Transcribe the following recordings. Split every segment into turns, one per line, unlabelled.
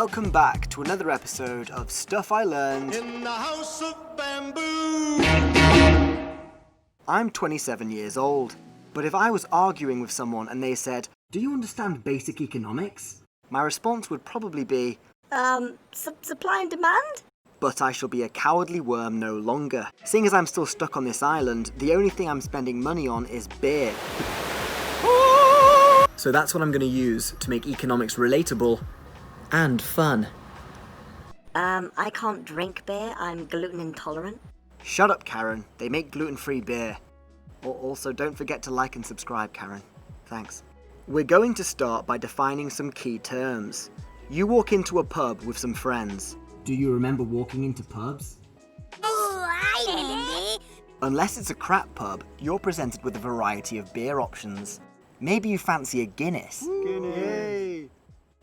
Welcome back to another episode of Stuff I Learned
in the House of Bamboo.
I'm 27 years old, but if I was arguing with someone and they said, "Do you understand basic economics?" my response would probably be,
Supply and demand?
But I shall be a cowardly worm no longer. Seeing as I'm still stuck on this island, the only thing I'm spending money on is beer. So that's what I'm going to use to make economics relatable and fun.
I can't drink beer. I'm gluten intolerant.
Shut up, Karen. They make gluten-free beer. Also, don't forget to like and subscribe, Karen. Thanks. We're going to start by defining some key terms. You walk into a pub with some friends. Do you remember walking into pubs?
Oh, I remember.
Unless it's a crap pub, you're presented with a variety of beer options. Maybe you fancy a Guinness.
Guinness.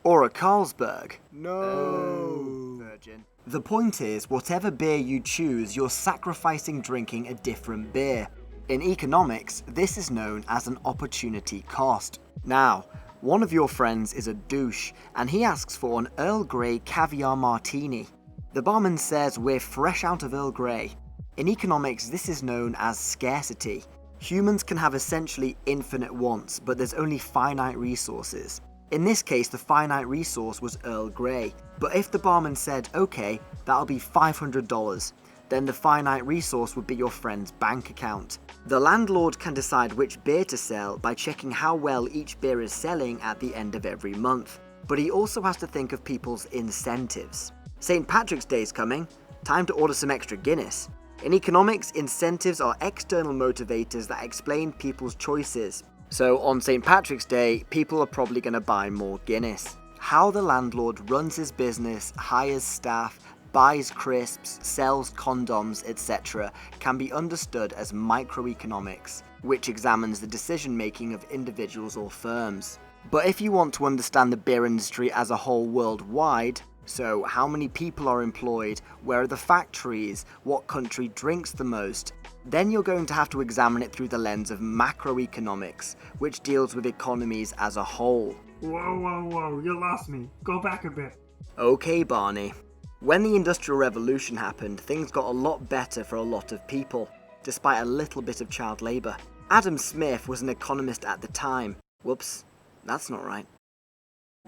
Or a Carlsberg.
No.
Virgin. The point is, whatever beer you choose, you're sacrificing drinking a different beer. In economics, this is known as an opportunity cost. Now, one of your friends is a douche, and he asks for an Earl Grey caviar martini. The barman says we're fresh out of Earl Grey. In economics, this is known as scarcity. Humans can have essentially infinite wants, but there's only finite resources. In this case, the finite resource was Earl Grey. But if the barman said, okay, that'll be $500, then the finite resource would be your friend's bank account. The landlord can decide which beer to sell by checking how well each beer is selling at the end of every month. But he also has to think of people's incentives. St. Patrick's Day is coming. Time to order some extra Guinness. In economics, incentives are external motivators that explain people's choices. So on St. Patrick's Day, people are probably going to buy more Guinness. How the landlord runs his business, hires staff, buys crisps, sells condoms, etc. can be understood as microeconomics, which examines the decision-making of individuals or firms. But if you want to understand the beer industry as a whole worldwide, so how many people are employed, where are the factories, what country drinks the most, then you're going to have to examine it through the lens of macroeconomics, which deals with economies as a whole.
Whoa, you lost me. Go back a bit.
Okay, Barney. When the Industrial Revolution happened, things got a lot better for a lot of people, despite a little bit of child labour. Adam Smith was an economist at the time. Whoops, that's not right.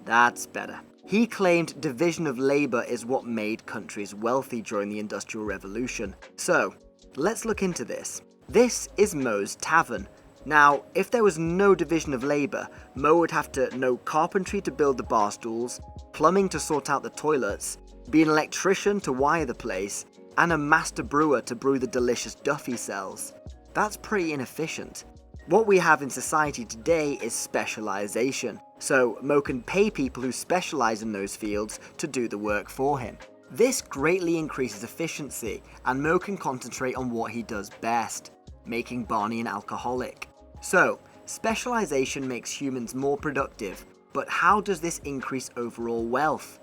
That's better. He claimed division of labour is what made countries wealthy during the Industrial Revolution. So, let's look into this. This is Mo's tavern. Now, if there was no division of labour, Mo would have to know carpentry to build the bar stools, plumbing to sort out the toilets, be an electrician to wire the place, and a master brewer to brew the delicious duff he sells. That's pretty inefficient. What we have in society today is specialization, so Mo can pay people who specialize in those fields to do the work for him. This greatly increases efficiency, and Mo can concentrate on what he does best, making Barney an alcoholic. So, specialization makes humans more productive, but how does this increase overall wealth?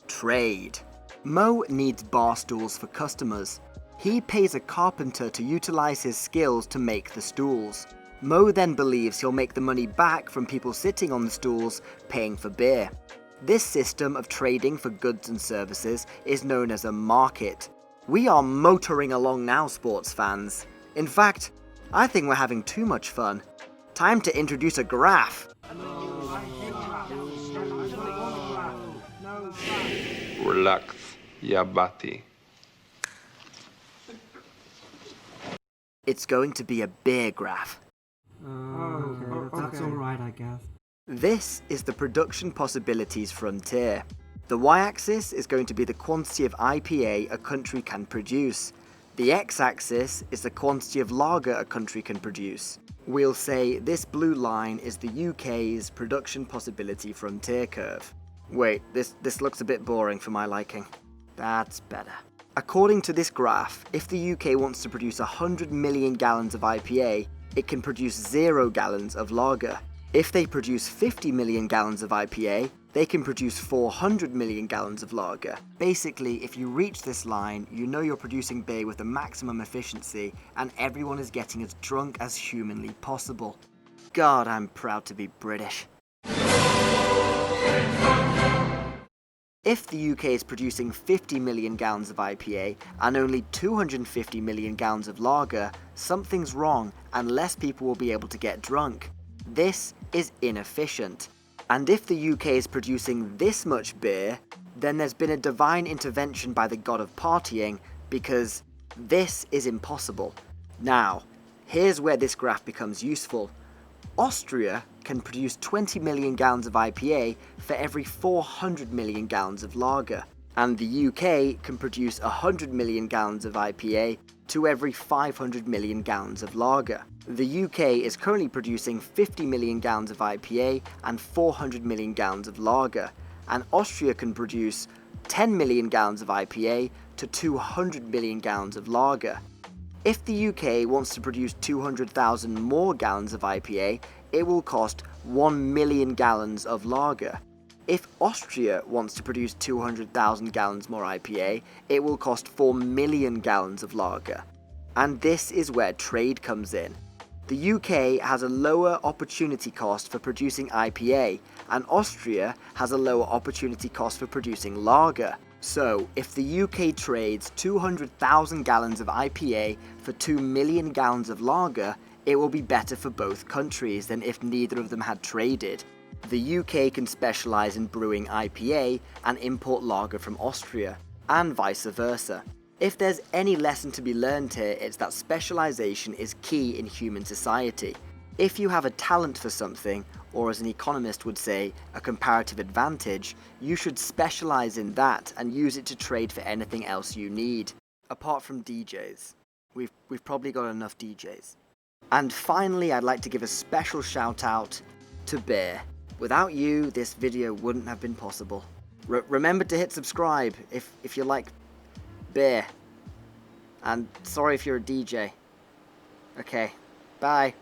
Trade. Mo needs bar stools for customers. He pays a carpenter to utilize his skills to make the stools. Mo then believes he'll make the money back from people sitting on the stools paying for beer. This system of trading for goods and services is known as a market. We are motoring along now, sports fans. In fact, I think we're having too much fun. Time to introduce a graph.
Relax, Yabati.
It's going to be a beer graph.
That's alright, I guess.
This is the production possibilities frontier. The y-axis is going to be the quantity of IPA a country can produce. The x-axis is the quantity of lager a country can produce. We'll say this blue line is the UK's production possibility frontier curve. Wait, this looks a bit boring for my liking. That's better. According to this graph, if the UK wants to produce 100 million gallons of IPA, it can produce 0 gallons of lager. If they produce 50 million gallons of IPA, they can produce 400 million gallons of lager. Basically, if you reach this line, you know you're producing beer with the maximum efficiency, and everyone is getting as drunk as humanly possible. God, I'm proud to be British. If the UK is producing 50 million gallons of IPA and only 250 million gallons of lager, something's wrong and less people will be able to get drunk. This is inefficient. And if the UK is producing this much beer, then there's been a divine intervention by the god of partying, because this is impossible. Now, here's where this graph becomes useful. Austria can produce 20 million gallons of IPA for every 400 million gallons of lager, and the UK can produce 100 million gallons of IPA to every 500 million gallons of lager. The UK is currently producing 50 million gallons of IPA and 400 million gallons of lager, and Austria can produce 10 million gallons of IPA to 200 million gallons of lager. If the UK wants to produce 200,000 more gallons of IPA, it will cost 1 million gallons of lager. If Austria wants to produce 200,000 gallons more IPA, it will cost 4 million gallons of lager. And this is where trade comes in. The UK has a lower opportunity cost for producing IPA, and Austria has a lower opportunity cost for producing lager. So, if the UK trades 200,000 gallons of IPA for 2 million gallons of lager, it will be better for both countries than if neither of them had traded. The UK can specialise in brewing IPA and import lager from Austria, and vice versa. If there's any lesson to be learned here, it's that specialisation is key in human society. If you have a talent for something, or as an economist would say, a comparative advantage, you should specialise in that and use it to trade for anything else you need. Apart from DJs. We've probably got enough DJs. And finally, I'd like to give a special shout out to Bear. Without you, this video wouldn't have been possible. Remember to hit subscribe if you like beer. And sorry if you're a DJ. Okay, bye.